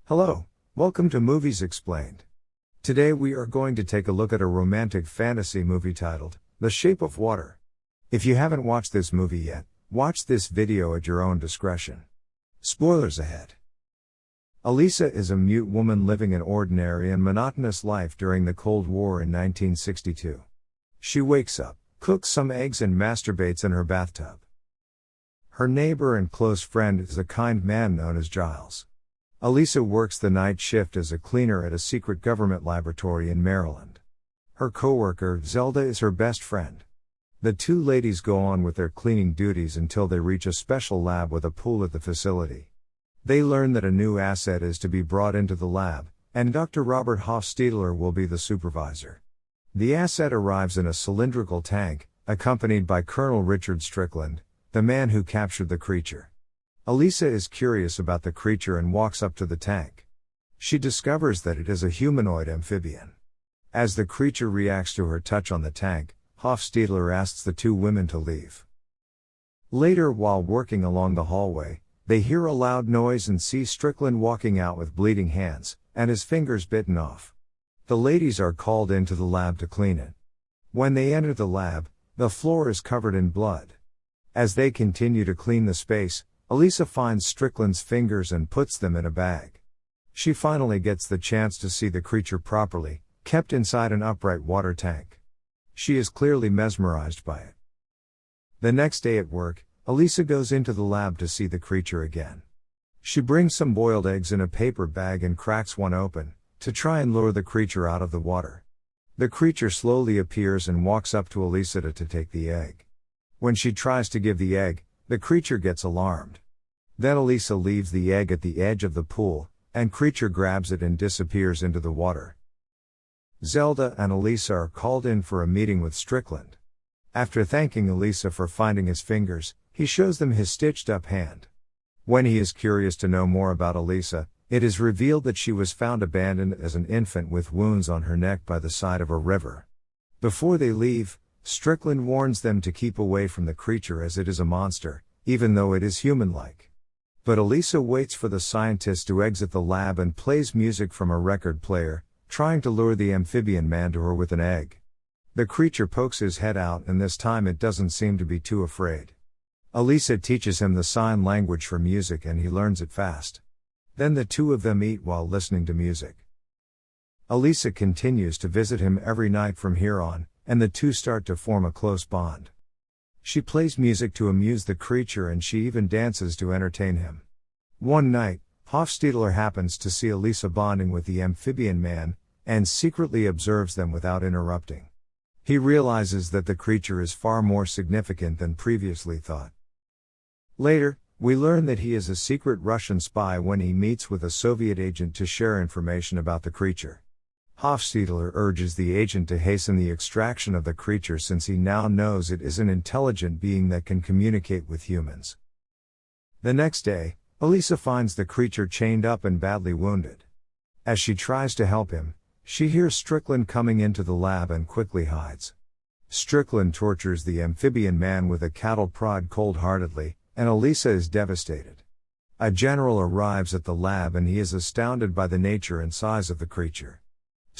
Hello, welcome to Movies Explained. Today we are going to take a look at a romantic fantasy movie titled, The Shape of Water. If you haven't watched this movie yet, watch this video at your own discretion. Spoilers ahead. Elisa is a mute woman living an ordinary and monotonous life during the Cold War in 1962. She wakes up, cooks some eggs and masturbates in her bathtub. Her neighbor and close friend is a kind man known as Giles. Elisa works the night shift as a cleaner at a secret government laboratory in Maryland. Her coworker, Zelda, is her best friend. The two ladies go on with their cleaning duties until they reach a special lab with a pool at the facility. They learn that a new asset is to be brought into the lab, and Dr. Robert Hofstadler will be the supervisor. The asset arrives in a cylindrical tank, accompanied by Colonel Richard Strickland, the man who captured the creature. Elisa is curious about the creature and walks up to the tank. She discovers that it is a humanoid amphibian. As the creature reacts to her touch on the tank, Hofstadler asks the two women to leave. Later, while working along the hallway, they hear a loud noise and see Strickland walking out with bleeding hands, and his fingers bitten off. The ladies are called into the lab to clean it. When they enter the lab, the floor is covered in blood. As they continue to clean the space, Elisa finds Strickland's fingers and puts them in a bag. She finally gets the chance to see the creature properly, kept inside an upright water tank. She is clearly mesmerized by it. The next day at work, Elisa goes into the lab to see the creature again. She brings some boiled eggs in a paper bag and cracks one open, to try and lure the creature out of the water. The creature slowly appears and walks up to Elisa to take the egg. When she tries to give the egg, the creature gets alarmed. Then Elisa leaves the egg at the edge of the pool, and creature grabs it and disappears into the water. Zelda and Elisa are called in for a meeting with Strickland. After thanking Elisa for finding his fingers, he shows them his stitched up hand. When he is curious to know more about Elisa, it is revealed that she was found abandoned as an infant with wounds on her neck by the side of a river. Before they leave, Strickland warns them to keep away from the creature as it is a monster, even though it is human-like. But Elisa waits for the scientists to exit the lab and plays music from a record player, trying to lure the amphibian man to her with an egg. The creature pokes his head out, and this time it doesn't seem to be too afraid. Elisa teaches him the sign language for music and he learns it fast. Then the two of them eat while listening to music. Elisa continues to visit him every night from here on, and the two start to form a close bond. She plays music to amuse the creature and she even dances to entertain him. One night, Hofstadler happens to see Elisa bonding with the amphibian man, and secretly observes them without interrupting. He realizes that the creature is far more significant than previously thought. Later, we learn that he is a secret Russian spy when he meets with a Soviet agent to share information about the creature. Hofstadler urges the agent to hasten the extraction of the creature since he now knows it is an intelligent being that can communicate with humans. The next day, Elisa finds the creature chained up and badly wounded. As she tries to help him, she hears Strickland coming into the lab and quickly hides. Strickland tortures the amphibian man with a cattle prod cold-heartedly, and Elisa is devastated. A general arrives at the lab and he is astounded by the nature and size of the creature.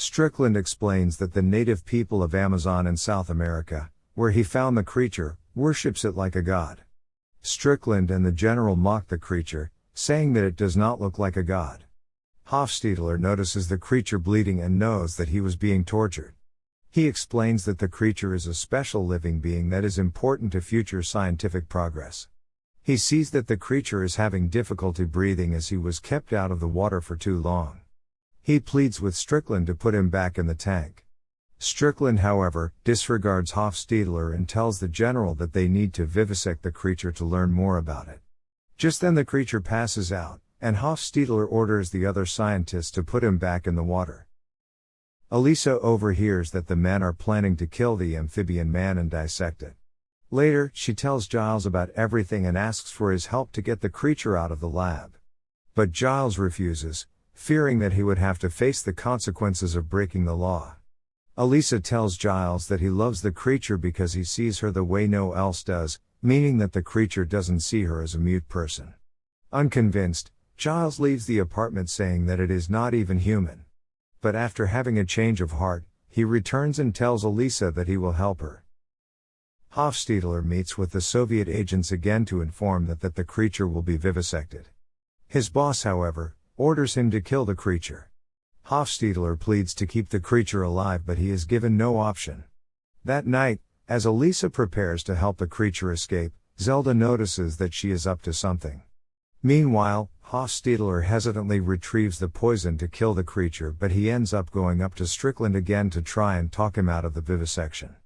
Strickland explains that the native people of Amazon in South America, where he found the creature, worships it like a god. Strickland and the general mock the creature, saying that it does not look like a god. Hofstadler notices the creature bleeding and knows that he was being tortured. He explains that the creature is a special living being that is important to future scientific progress. He sees that the creature is having difficulty breathing as he was kept out of the water for too long. He pleads with Strickland to put him back in the tank. Strickland, however, disregards Hofstadler and tells the general that they need to vivisect the creature to learn more about it. Just then the creature passes out, and Hofstadler orders the other scientists to put him back in the water. Elisa overhears that the men are planning to kill the amphibian man and dissect it. Later, she tells Giles about everything and asks for his help to get the creature out of the lab. But Giles refuses, fearing that he would have to face the consequences of breaking the law. Elisa tells Giles that he loves the creature because he sees her the way no one else does, meaning that the creature doesn't see her as a mute person. Unconvinced, Giles leaves the apartment saying that it is not even human. But after having a change of heart, he returns and tells Elisa that he will help her. Hofstadler meets with the Soviet agents again to inform that the creature will be vivisected. His boss, however, orders him to kill the creature. Hofstadler pleads to keep the creature alive, but he is given no option. That night, as Elisa prepares to help the creature escape, Zelda notices that she is up to something. Meanwhile, Hofstadler hesitantly retrieves the poison to kill the creature, but he ends up going up to Strickland again to try and talk him out of the vivisection.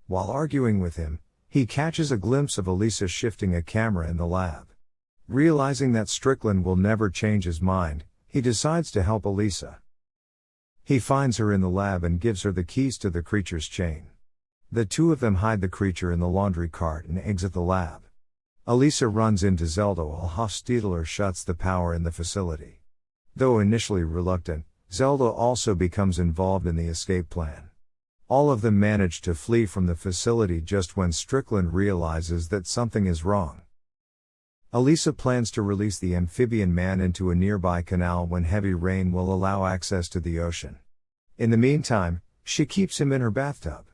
While arguing with him, he catches a glimpse of Elisa shifting a camera in the lab. Realizing that Strickland will never change his mind, he decides to help Elisa. He finds her in the lab and gives her the keys to the creature's chain. The two of them hide the creature in the laundry cart and exit the lab. Elisa runs into Zelda while Hofstadler shuts the power in the facility. Though initially reluctant, Zelda also becomes involved in the escape plan. All of them manage to flee from the facility just when Strickland realizes that something is wrong. Elisa plans to release the amphibian man into a nearby canal when heavy rain will allow access to the ocean. In the meantime, she keeps him in her bathtub.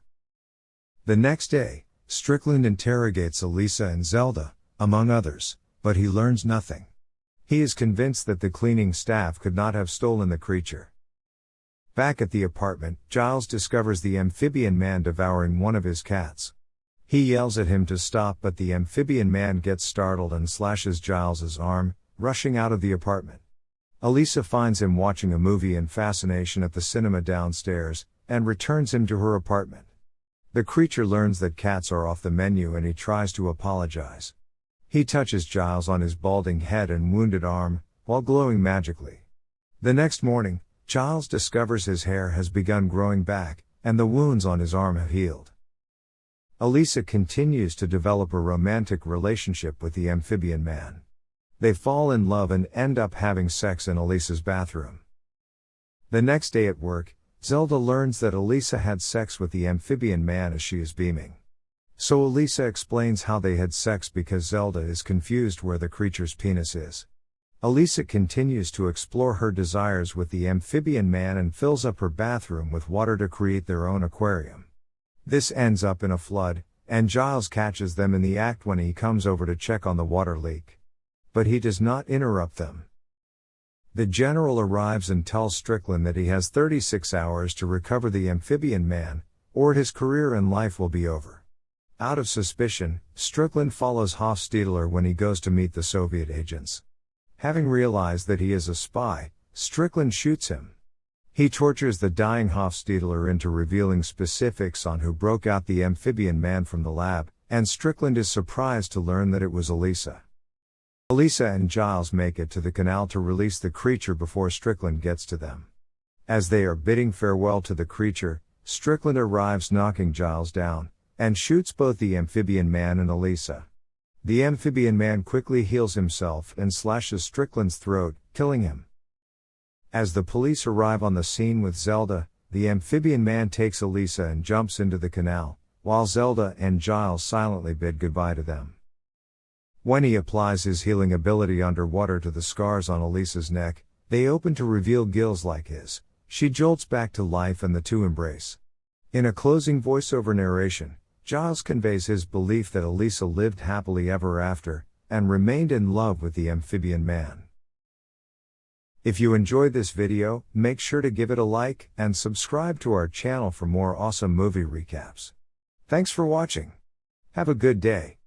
The next day, Strickland interrogates Elisa and Zelda, among others, but he learns nothing. He is convinced that the cleaning staff could not have stolen the creature. Back at the apartment, Giles discovers the amphibian man devouring one of his cats. He yells at him to stop, but the amphibian man gets startled and slashes Giles's arm, rushing out of the apartment. Elisa finds him watching a movie in fascination at the cinema downstairs, and returns him to her apartment. The creature learns that cats are off the menu and he tries to apologize. He touches Giles on his balding head and wounded arm, while glowing magically. The next morning, Giles discovers his hair has begun growing back, and the wounds on his arm have healed. Elisa continues to develop a romantic relationship with the amphibian man. They fall in love and end up having sex in Elisa's bathroom. The next day at work, Zelda learns that Elisa had sex with the amphibian man as she is beaming. So Elisa explains how they had sex because Zelda is confused where the creature's penis is. Elisa continues to explore her desires with the amphibian man and fills up her bathroom with water to create their own aquarium. This ends up in a flood, and Giles catches them in the act when he comes over to check on the water leak. But he does not interrupt them. The general arrives and tells Strickland that he has 36 hours to recover the amphibian man, or his career and life will be over. Out of suspicion, Strickland follows Hofstadler when he goes to meet the Soviet agents. Having realized that he is a spy, Strickland shoots him. He tortures the dying Hofstadler into revealing specifics on who broke out the amphibian man from the lab, and Strickland is surprised to learn that it was Elisa. Elisa and Giles make it to the canal to release the creature before Strickland gets to them. As they are bidding farewell to the creature, Strickland arrives knocking Giles down, and shoots both the amphibian man and Elisa. The amphibian man quickly heals himself and slashes Strickland's throat, killing him. As the police arrive on the scene with Zelda, the amphibian man takes Elisa and jumps into the canal, while Zelda and Giles silently bid goodbye to them. When he applies his healing ability underwater to the scars on Elisa's neck, they open to reveal gills like his. She jolts back to life and the two embrace. In a closing voiceover narration, Giles conveys his belief that Elisa lived happily ever after, and remained in love with the amphibian man. If you enjoyed this video, make sure to give it a like, and subscribe to our channel for more awesome movie recaps. Thanks for watching. Have a good day.